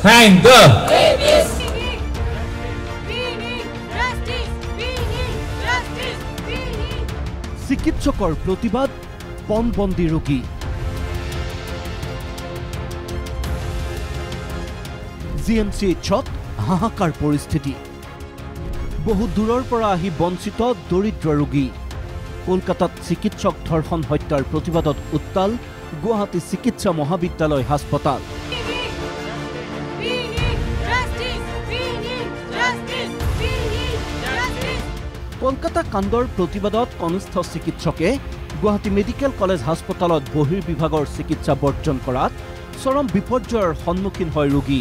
Thank the চিকিৎসকৰ প্ৰতিবাদ পণবন্দী ৰোগী জিএমচিএইচত হাহাকাৰ পৰিস্থিতি বহু দূৰৰ পৰা আহি বঞ্চিত দৰিদ্ৰ ৰোগী কলকাতাত চিকিৎসক ধৰ্ষণ হত্যাৰ প্ৰতিবাদত উত্তাল গুৱাহাটী চিকিৎসা মহাবিদ্যালয় হাস্পতাল কলকাতা কাণ্ডৰ প্ৰতিবাদত কনিষ্ঠ চিকিৎসকে গুৱাহাটী মেডিকেল কলেজ হাস্পতালত বহিৰ্বিভাগৰ চিকিৎসা বৰ্জন কৰাত চৰম বিপৰ্যয়ৰ সন্মুখীন হয় ৰোগী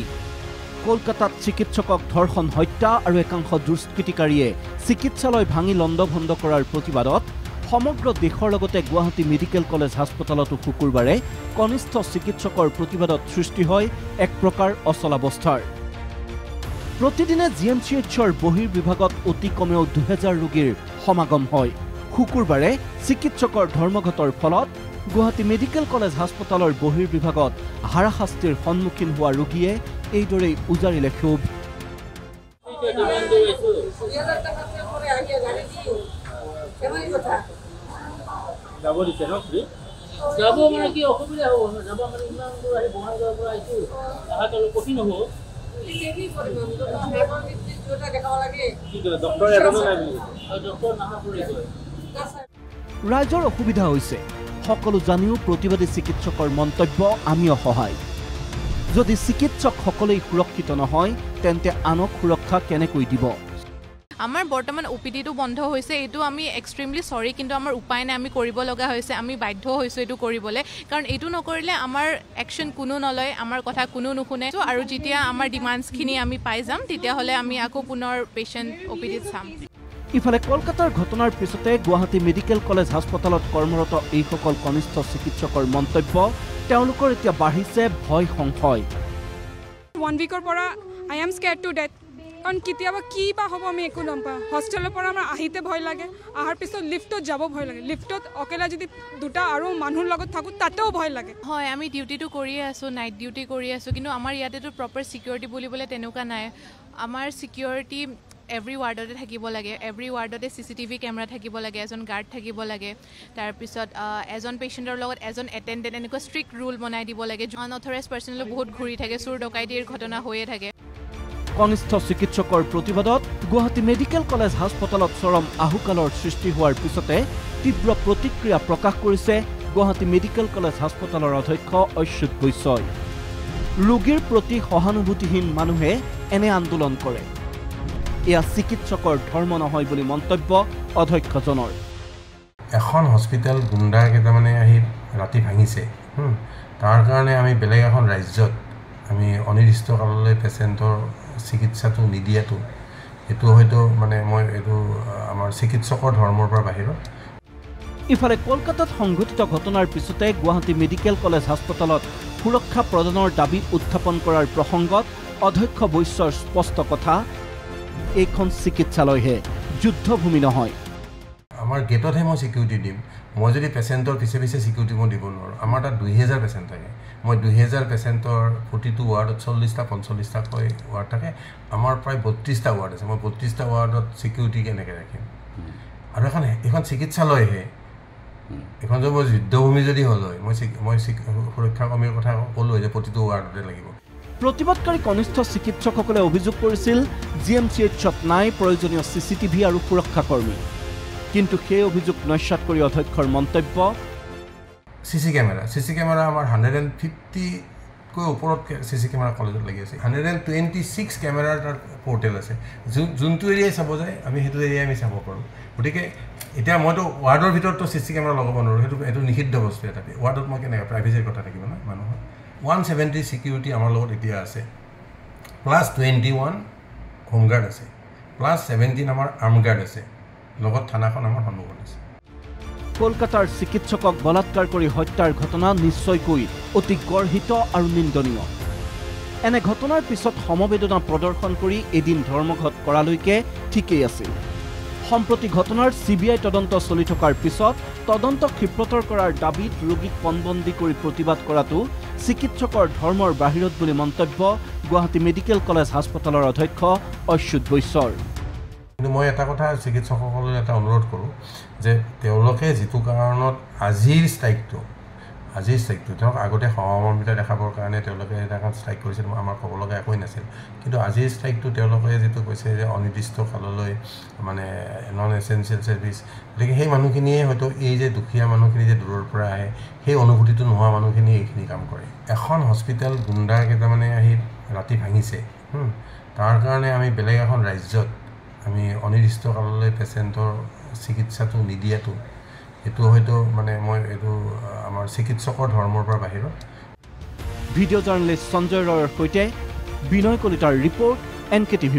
কলকাতাত চিকিৎসকক ধৰ্ষণ হত্যা আৰু একাংশ দুষ্কৃতিকাৰীয়ে চিকিৎসালয় ভাঙি লণ্ডভণ্ড কৰাৰ প্ৰতিবাদত সমগ্ৰ দেশৰ লগতে গুৱাহাটী মেডিকেল কলেজ হাস্পতালতো শুকুৰবাৰে কনিষ্ঠ চিকিৎসকৰ প্ৰতিবাদত সৃষ্টি হয় এক প্ৰকাৰ অচলাৱস্থাৰ প্ৰতিদিনে জিএমচিএইচৰ বহিৰ্বিভাগত অতি কমেও 2000 ৰোগীৰ সমাগম হয় শুকুৰবাৰে চিকিৎসকৰ ধৰ্মঘটৰ ফলত গুৱাহাটী মেডিকেল কলেজ হাস্পতালৰ বহিৰ্বিভাগত হাৰাশাস্তিৰ সন্মুখীন হোৱা ৰোগীয়ে এইদৰে উজাৰিলে ক্ষোভ যাব মানে কি অসুবিধা হ'ব যাব মানে ইমান দূৰ আহি বঙাইগাঁৱৰ পৰা আহিছোঁ তাহাঁতৰ কঠিন হ'ব ৰাইজৰ অসুবিধা হৈছে সকলো জানিও প্ৰতিবাদী চিকিৎসকৰ মন্তব্য আমি অসহায় যদি চিকিৎসক সকলেই সুৰক্ষিত নহয় তেন্তে আনক সুৰক্ষা কেনেকৈ দিব আমাৰ বৰ্তমান ওপিডিটো বন্ধ হৈছে এটো আমি এক্সট্ৰিমলি সৰি কিন্তু আমাৰ উপায় নাই আমি কৰিব লগা হৈছে আমি বাধ্য হৈছো এটো কৰিবলে কাৰণ এটো নকৰিলে আমাৰ একশন কোনো নলয় আমাৰ কথা কোনো নুশুনে আৰু যেতিয়া আমাৰ ডিমান্ডছখিনি আমি পাই যাম তেতিয়া হলে আমি আকৌ পুনৰ পেশেন্ট ওপিডিত চাম ইফালে কলকাতাৰ ঘটনাৰ পিছতে গুৱাহাটী মেডিকেল কলেজ হাস্পতালত কৰ্মৰত এইসকল কনিষ্ঠ চিকিৎসকৰ মন্তব্য তেওঁলোকৰ এতিয়া বাঢ়িছে ভয় সংশয় 1 weekৰ পৰা আই এম স্কেয়াৰ্ড টু ডেথ কাৰণ কেতিয়াবা কি বা হ'ব আমি একো নাম পাওঁ হস্টেলৰ পৰা আমাৰ আহিতে ভয় লাগে আহাৰ পিছত লিফ্টত যাব ভয় লাগে লিফ্টত অকেলা যদি দুটা আৰু মানুহৰ লগত থাকো তাতেও ভয় লাগে হয় আমি ডিউটিটো কৰি আছো নাইট ডিউটি কৰি আছো কিন্তু আমাৰ ইয়াতেতো প্ৰপাৰ সিকিউৰিটি বুলিবলে তেনেকুৱা নাই আমাৰ সিকিউৰিটি এভৰি ৱাৰ্ডতে থাকিব লাগে এভৰি ৱাৰ্ডতে সিসিটিভি কেমেৰা থাকিব লাগে এজন গাৰ্ড থাকিব লাগে তাৰ পিছত এজন পেশেন্টৰ লগত এজন এটেন্ডেন্ট এনেকুৱা ষ্ট্ৰিক্ট ৰুল বনাই দিব লাগে আনঅথৰাইজ পাৰ্সনেল বহুত ঘূৰি থাকে চুৰ ডকাইতিৰ ঘটনা হৈয়ে থাকে কনিষ্ঠ চিকিৎসকৰ প্ৰতিবাদত গুৱাহাটী মেডিকেল কলেজ হাস্পতালত চৰম আহুকালৰ সৃষ্টি হোৱাৰ পিছতে তীব্ৰ প্ৰতিক্ৰিয়া প্ৰকাশ কৰিছে গুৱাহাটী মেডিকেল কলেজ হাস্পতালৰ অধ্যক্ষ অচ্যুত বৈশ্যই ৰোগীৰ প্ৰতি সহানুভূতিহীন মানুহে এনে আন্দোলন কৰে এয়া চিকিৎসকৰ ধৰ্ম নহয় বুলি মন্তব্য অধ্যক্ষজনৰ এখন হস্পিটেল গুণ্ডাৰ কেইটামানে আহি ৰাতি ভাঙিছে তাৰ কাৰণে আমি বেলেগ এখন ৰাজ্যত আমি অনিৰ্দিষ্ট কাললৈ পেচেণ্টৰ চিকিৎসাটো নিদিয়াটো এটো হয়তো মানে মই এটো আমাৰ চিকিৎসকৰ ধৰ্মৰ পৰা বাহিৰত ইফালে কলকাতাত সংঘটিত ঘটনাৰ পিছতে গুৱাহাটী মেডিকেল কলেজ হাস্পতালত সুৰক্ষা প্ৰদানৰ দাবী উত্থাপন কৰাৰ প্ৰসংগত অধ্যক্ষ বৈশ্যৰ স্পষ্ট কথা এইখন চিকিৎসালয়হে যুদ্ধভূমি নহয় আমাৰ গেটতহে মই সিকিউৰিটি দিম মই যদি পেচেণ্টৰ পিছে পিছে সিকিউৰিটি মই দিব নোৱাৰোঁ আমাৰ তাত 2000 পেচেণ্ট থাকে মই 2000 পেচেণ্টৰ প্ৰতিটো ৱাৰ্ডত 40টা 45টা কৈ ৱাৰ্ড থাকে আমাৰ প্ৰায় 32টা ৱাৰ্ড আছে মই 32টা ৱাৰ্ডত সিকিউৰিটি কেনেকৈ ৰাখিম আৰু এখন চিকিৎসালয়হে এখন যদি মই যুদ্ধভূমি যদি হ'ল হয় মই সুৰক্ষা কৰ্মীৰ কথা ক'লোঁ যে প্ৰতিটো ৱাৰ্ডতে লাগিব প্ৰতিবাদকাৰী কনিষ্ঠ চিকিৎসকসকলে অভিযোগ কৰিছিল জিএমচিএইচত নাই প্ৰয়োজনীয় সিসিটিভি আৰু সুৰক্ষা কৰ্মী কিন্তু সেই অভিযোগ নস্যাৎ কৰি অধ্যক্ষৰ মন্তব্য সিসি কেমেৰা আমাৰ 150 কৈ ওপৰত সিসি কেমেৰা কলেজত লাগি আছে 126 কেমেৰাৰ তাৰ পোৰ্টেল আছে যোনটো এৰিয়া চাব যায় আমি হেতু এৰিয়া আমি চাব পাৰোঁ গতিকে এতিয়া মইতো ৱাৰ্ডৰ ভিতৰতো সিসি কেমেৰা লগাব নোৱাৰোঁ হেতু নিষিদ্ধ বস্তু এটা ৱাৰ্ডত মই কেনেকৈ প্ৰাইভেচিৰ কথা থাকিব না মানুহৰ 170 সিকিউৰিটি আমাৰ লগত এতিয়া আছে প্লাস 21 হোমগাৰ্ড আছে প্লাস 17 আমাৰ আৰ্মগাৰ্ড আছে লগত থানাখন আমাৰ সন্মুখত আছে কলকাতাৰ চিকিৎসকক বলাৎকাৰ কৰি হত্যাৰ ঘটনা নিশ্চয়কৈ অতি গৰ্হিত আৰু নিন্দনীয় এনে ঘটনাৰ পিছত সমবেদনা প্ৰদৰ্শন কৰি এদিন ধৰ্মঘট কৰালৈকে ঠিকই আছিল সম্প্ৰতি ঘটনাৰ সিবিআই তদন্ত চলি থকাৰ পিছত তদন্ত ক্ষিপ্ৰতৰ কৰাৰ দাবীত ৰোগীক পণবন্দী কৰি প্ৰতিবাদ কৰাটো চিকিৎসকৰ ধৰ্মৰ বাহিৰত বুলি মন্তব্য গুৱাহাটী মেডিকেল কলেজ হাস্পতালৰ অধ্যক্ষ অচ্যুত বৈশ্বৰ। কিন্তু মই এটা কথা চিকিৎসকসকললৈ এটা অনুৰোধ কৰোঁ যে তেওঁলোকে যিটো কাৰণত আজিৰ ষ্ট্ৰাইকটো ধৰক আগতে সহমৰ্মিতা দেখাবৰ কাৰণে তেওঁলোকে এটা ষ্ট্ৰাইক কৰিছিল, আমাৰ ক'ব লগা একোৱেই নাছিল। কিন্তু আজিৰ ষ্ট্ৰাইকটো তেওঁলোকে যিটো কৈছে যে অনিৰ্দিষ্ট কাললৈ মানে নন এচেঞ্চিয়েল ছাৰ্ভিচ, গতিকে সেই মানুহখিনিয়ে হয়তো এই যে দুখীয়া মানুহখিনি যে দূৰৰ পৰা আহে সেই অনুভূতিটো নোহোৱা মানুহখিনিয়ে এইখিনি কাম কৰে। এখন হস্পিটেল গুণ্ডা কেইটামানে আহি ৰাতি ভাঙিছে, তাৰ কাৰণে আমি বেলেগ এখন ৰাজ্যত আমি অনিৰ্দিষ্ট কাললৈ পেচেণ্টৰ চিকিৎসাটো নিদিয়াটো এইটো হয়তো মানে মই এইটো আমাৰ চিকিৎসকৰ ধৰ্মৰ পৰা বাহিৰত। ভিডিঅ' জাৰ্নেলিষ্ট সঞ্জয় ৰয়ৰ সৈতে বিনয় কলিতাৰ ৰিপৰ্ট NKTV+।